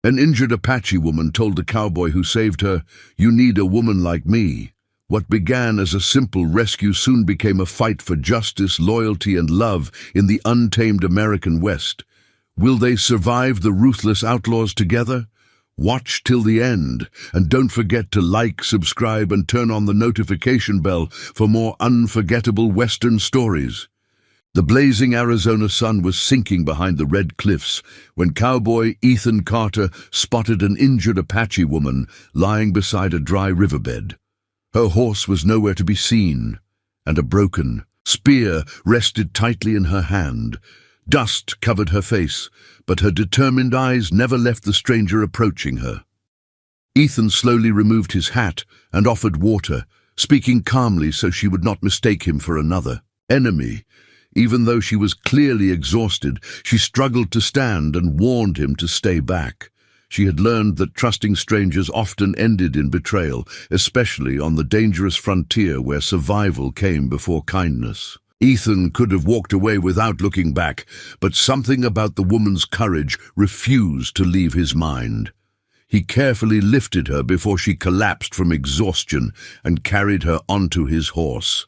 An injured Apache woman told the cowboy who saved her, "You need a woman like me." What began as a simple rescue soon became a fight for justice, loyalty, and love in the untamed American West. Will they survive the ruthless outlaws together? Watch till the end, and don't forget to like, subscribe, and turn on the notification bell for more unforgettable Western stories. The blazing Arizona sun was sinking behind the red cliffs when cowboy Ethan Carter spotted an injured Apache woman lying beside a dry riverbed. Her horse was nowhere to be seen, and a broken spear rested tightly in her hand. Dust covered her face, but her determined eyes never left the stranger approaching her. Ethan slowly removed his hat and offered water, speaking calmly so she would not mistake him for another enemy. Even though she was clearly exhausted, she struggled to stand and warned him to stay back. She had learned that trusting strangers often ended in betrayal, especially on the dangerous frontier where survival came before kindness. Ethan could have walked away without looking back, but something about the woman's courage refused to leave his mind. He carefully lifted her before she collapsed from exhaustion and carried her onto his horse.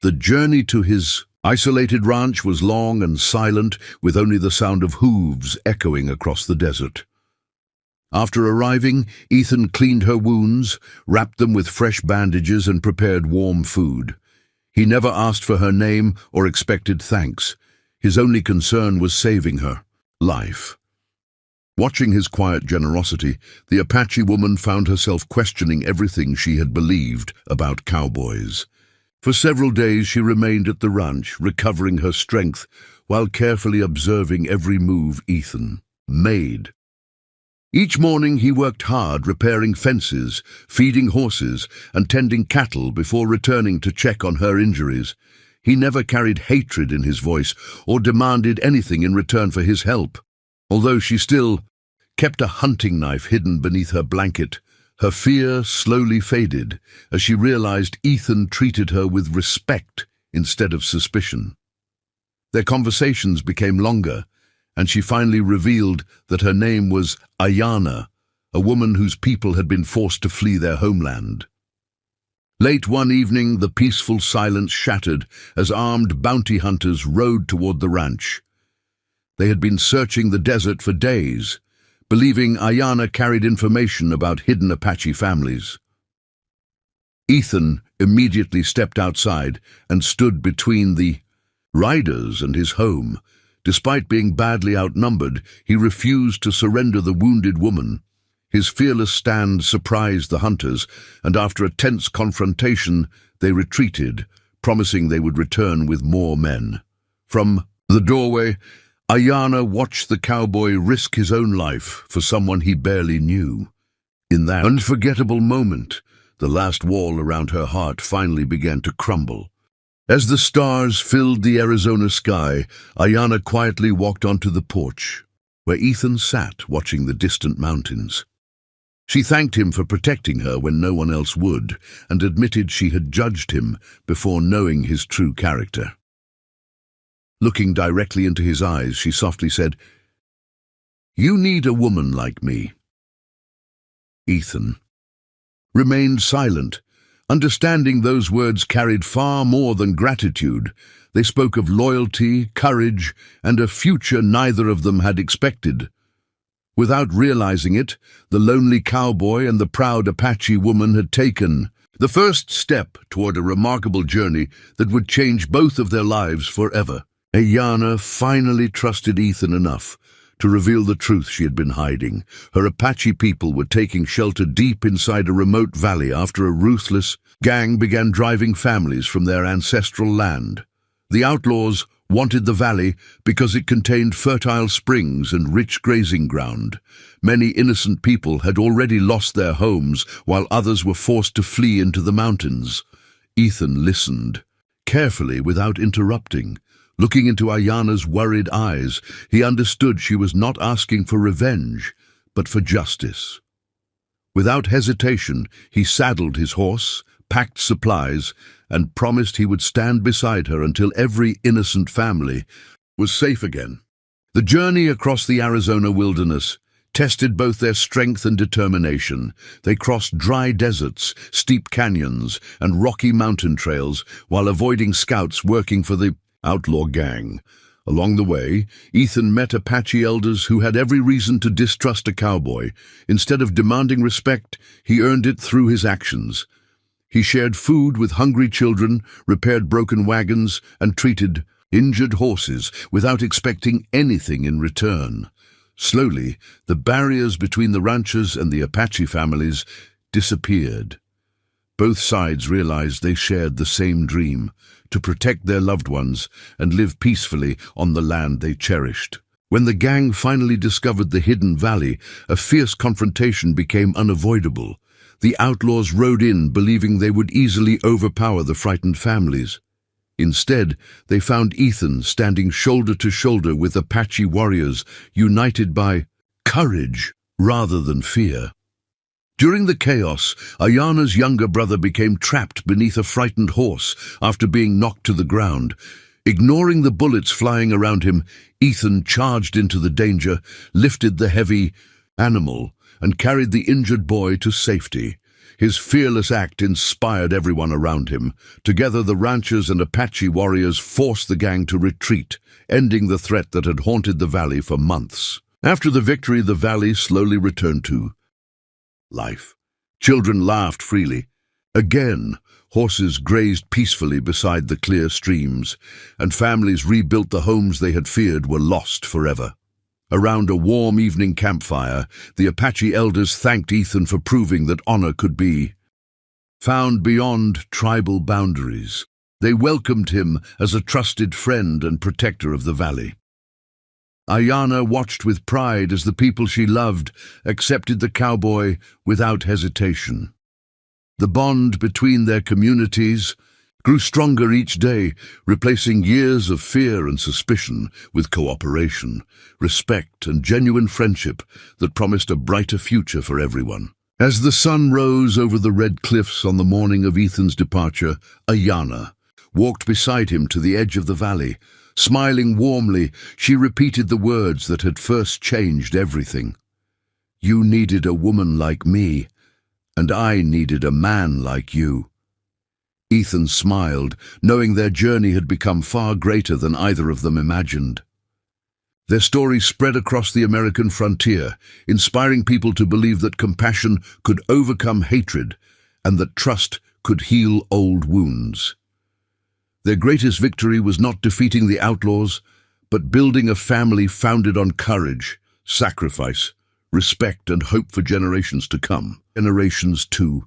The journey to his isolated ranch was long and silent, with only the sound of hooves echoing across the desert. After arriving, Ethan cleaned her wounds, wrapped them with fresh bandages, and prepared warm food. He never asked for her name or expected thanks. His only concern was saving her life. Watching his quiet generosity, the Apache woman found herself questioning everything she had believed about cowboys. For several days she remained at the ranch, recovering her strength while carefully observing every move Ethan made. Each morning he worked hard repairing fences, feeding horses, and tending cattle before returning to check on her injuries. He never carried hatred in his voice or demanded anything in return for his help. Although she still kept a hunting knife hidden beneath her blanket, her fear slowly faded as she realized Ethan treated her with respect instead of suspicion. Their conversations became longer, and she finally revealed that her name was Ayanna, a woman whose people had been forced to flee their homeland. Late one evening, the peaceful silence shattered as armed bounty hunters rode toward the ranch. They had been searching the desert for days, believing Ayanna carried information about hidden Apache families. Ethan immediately stepped outside and stood between the riders and his home. Despite being badly outnumbered, he refused to surrender the wounded woman. His fearless stand surprised the hunters, and after a tense confrontation, they retreated, promising they would return with more men. From the doorway, Ayanna watched the cowboy risk his own life for someone he barely knew. In that unforgettable moment, the last wall around her heart finally began to crumble. As the stars filled the Arizona sky, Ayanna quietly walked onto the porch, where Ethan sat watching the distant mountains. She thanked him for protecting her when no one else would, and admitted she had judged him before knowing his true character. Looking directly into his eyes, she softly said, "You need a woman like me." Ethan remained silent, understanding those words carried far more than gratitude. They spoke of loyalty, courage, and a future neither of them had expected. Without realizing it, the lonely cowboy and the proud Apache woman had taken the first step toward a remarkable journey that would change both of their lives forever. Ayanna finally trusted Ethan enough to reveal the truth she had been hiding. Her Apache people were taking shelter deep inside a remote valley after a ruthless gang began driving families from their ancestral land. The outlaws wanted the valley because it contained fertile springs and rich grazing ground. Many innocent people had already lost their homes, while others were forced to flee into the mountains. Ethan listened, carefully without interrupting. Looking into Ayanna's worried eyes, he understood she was not asking for revenge, but for justice. Without hesitation, he saddled his horse, packed supplies, and promised he would stand beside her until every innocent family was safe again. The journey across the Arizona wilderness, tested both their strength and determination. They crossed dry deserts, steep canyons, and rocky mountain trails while avoiding scouts working for the outlaw gang. Along the way, Ethan met Apache elders who had every reason to distrust a cowboy. Instead of demanding respect, he earned it through his actions. He shared food with hungry children, repaired broken wagons, and treated injured horses without expecting anything in return. Slowly, the barriers between the ranchers and the Apache families disappeared. Both sides realized they shared the same dream, to protect their loved ones and live peacefully on the land they cherished. When the gang finally discovered the hidden valley, a fierce confrontation became unavoidable. The outlaws rode in, believing they would easily overpower the frightened families. Instead, they found Ethan standing shoulder to shoulder with Apache warriors, united by courage rather than fear. During the chaos, Ayana's younger brother became trapped beneath a frightened horse after being knocked to the ground. Ignoring the bullets flying around him, Ethan charged into the danger, lifted the heavy animal, and carried the injured boy to safety. His fearless act inspired everyone around him. Together, the ranchers and Apache warriors forced the gang to retreat, ending the threat that had haunted the valley for months. After the victory, the valley slowly returned to life. Children laughed freely. Again, horses grazed peacefully beside the clear streams, and families rebuilt the homes they had feared were lost forever. Around a warm evening campfire, the Apache elders thanked Ethan for proving that honor could be found beyond tribal boundaries. They welcomed him as a trusted friend and protector of the valley. Ayana watched with pride as the people she loved accepted the cowboy without hesitation. The bond between their communities grew stronger each day, replacing years of fear and suspicion with cooperation, respect, and genuine friendship that promised a brighter future for everyone. As the sun rose over the red cliffs on the morning of Ethan's departure, Ayana walked beside him to the edge of the valley. Smiling warmly, she repeated the words that had first changed everything. "You needed a woman like me, and I needed a man like you." Ethan smiled, knowing their journey had become far greater than either of them imagined. Their story spread across the American frontier, inspiring people to believe that compassion could overcome hatred and that trust could heal old wounds. Their greatest victory was not defeating the outlaws, but building a family founded on courage, sacrifice, respect, and hope for generations to come. Generations, too,